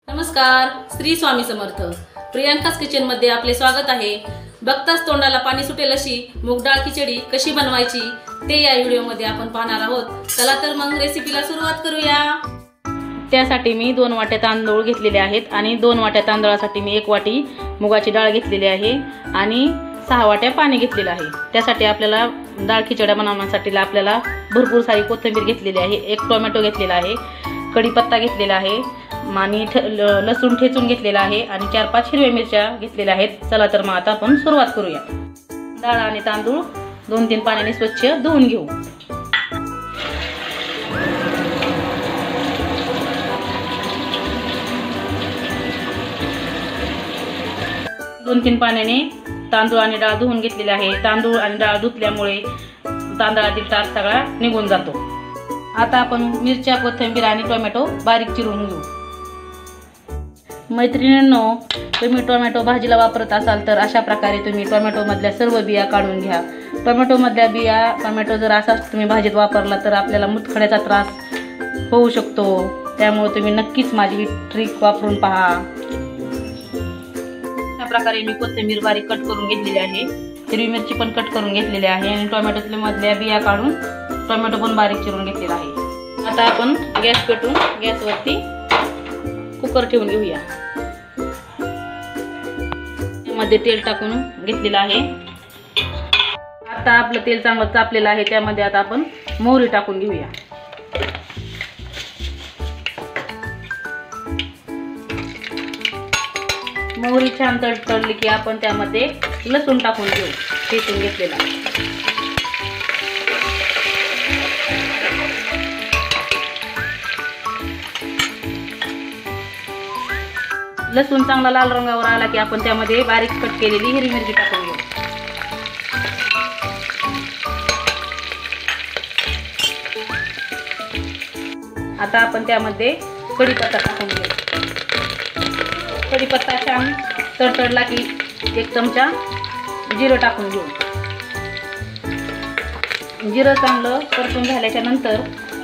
नमस्कार, श्री स्वामी समर्थ. प्रियांकास किचन मध्ये आपले स्वागत आहे. बघताच तोंडाला पाणी सुटेल अशी मूग डाळ खिचडी कशी बनवायची ते या व्हिडिओ मध्ये आपण पाहणार आहोत. चला तर मग रेसिपीला सुरुवात करूया. त्यासाठी मी 2 वाट्या तांदूळ घेतलेले आहेत आणि 2 वाट्या तांदळासाठी मी 1 वाटी मुगाची डाळ घेतलेली आहे आणि 6 वाट्या पाणी घेतलेलं आहे. त्यासाठी आपल्याला डाळ खिचड्या बनवण्यासाठी आपल्याला भरपूर सारी कोथिंबीर घेतलेली आहे, 1 टोमॅटो घेतलेला आहे, कढीपत्ता घेतलेला आहे आणि लसूण ठेचून घेतलेला आहे आणि 4-5 हिरव्या मिरच्या घेतलेल्या आहेत. चला तर मग आता आपण सुरुवात करूया. डाळ आणि तांदूळ 2-3 पाण्याने स्वच्छ धुवून घेऊ. दोन 3 पाण्याने तांदूळ आणि डाळ धुवून घेतलेले आहे. तांदूळ आणि डाळ धुतल्यामुळे तांदळातील टाक सगळा निघून जातो. आता आपण मिरच्या, कोथिंबीर आणि टोमॅटो बारीक चिरून घेऊ. मैत्रिणींनो, तुम्ही टोमॅटो भाजीला वापरत असाल तर अशा प्रकारे तुम्ही टोमॅटो मधल्या सर्व बिया काढून घ्या. टोमॅटो मधल्या बिया टोमॅटो जर असाच तुम्ही भाजीत वापरला तर आपल्याला मुतखड्याचा त्रास होऊ शकतो. त्यामुळे तुम्ही नक्कीच माझी ही ट्रिक वापरून पहा. अशा प्रकारे मी कोथिंबीर बारीक कट करून घेतलेली आहे, हिरवी मिरची पण कट करून घेतलेली आहे आणि टोमॅटोतल्या मधल्या बिया काढून टोमॅटो पण बारीक चिरून घेतलेला आहे. आता आपण गॅस पेटवून गॅसवरती कुकर ठेवून घेऊया. त्यामध्ये तेल टाकून घेतलेलं आहे. आता आपलं तेल चांगलं तापलेलं आहे. त्यामध्ये आता आपण मोहरी टाकून घेऊया. मोहरी छान तडतडली की आपण त्यामध्ये लसूण टाकून घेऊ, ठेचून घेतलेला. लसूण चांगला लाल रंगावर आला की आपण त्यामध्ये बारीक कट केलेली हिरवी मिरची टाकून घेऊ. आता आपण त्यामध्ये कढीपत्ता टाकून घेऊ. कढीपत्ता छान तडतडला की 1 चमचा जिरं टाकून घेऊ. जिरं चांगलं परतून झाल्याच्या नंतर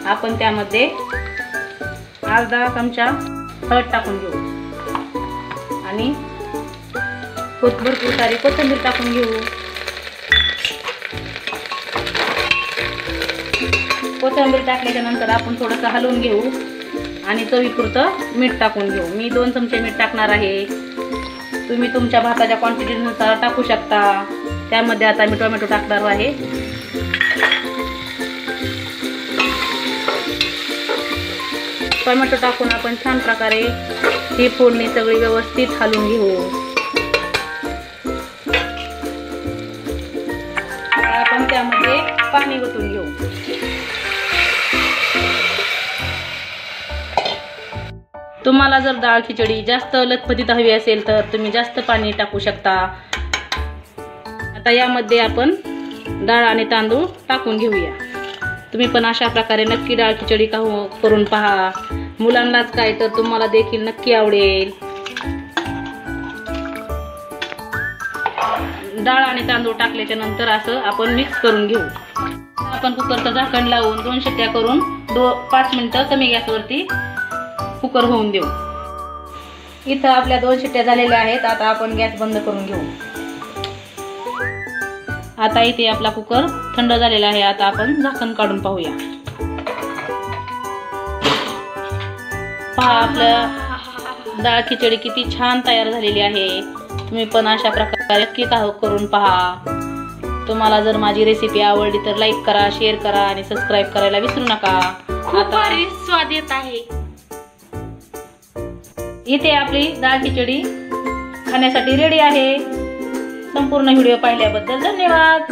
आपण त्यामध्ये अर्धा चमचा हळद टाकून घेऊ आणि भरपूर सारी कोथिंबीर टाकून घेऊ. कोथिंबीर टाकल्याच्या नंतर आपण थोडंसं हलवून घेऊ आणि चवीपुरतं मीठ टाकून घेऊ. मी 2 चमचे मीठ टाकणार आहे. तुम्ही तुमच्या भाताच्या क्वांटिटीनुसार टाकू शकता. त्यामध्ये आता मी टोमॅटो टाकणार आहे. टोमॅटो टाकून आपण छान प्रकारे ही फोडणी सगळी व्यवस्थित हलवून घेऊ. आपण त्यामध्ये पाणी ओतून घेऊ. तुम्हाला जर डाळ खिचडी जास्त लथपथीत हवी असेल तर तुम्ही जास्त पाणी टाकू शकता. आता यामध्ये आपण डाळ आणि तांदूळ टाकून घेऊया. तुम्ही पण अशा प्रकारे नक्की डाळ खिचडी करून पहा. मुलांनाच काय तर तुम्हाला देखील नक्की आवडेल. डाळ आणि तांदूळ टाकल्याच्या नंतर असं आपण मिक्स करून घेऊ. आपण कुकरचं झाकण लावून 2 शिट्ट्या करून 5 मिनिटं कमी गॅसवरती कुकर होऊन देऊ. इथं आपल्या 2 शिट्ट्या झालेल्या आहेत. आता आपण गॅस बंद करून घेऊ. आता इथे आपला कुकर थंड झालेला आहे. आता आपण झाकण काढून पाहूया. पहा, आपल्या डाळ खिचडी किती छान तयार झालेली आहे. तुम्ही पण अशा प्रकारे नक्की करून पहा. तुम्हाला जर माझी रेसिपी आवडली तर लाईक करा, शेअर करा आणि सबस्क्राईब करायला विसरू नका. आता स्वाद येत आहे. इथे आपली डाळ खिचडी खाण्यासाठी रेडी आहे. संपूर्ण व्हिडिओ पाहिल्याबद्दल धन्यवाद.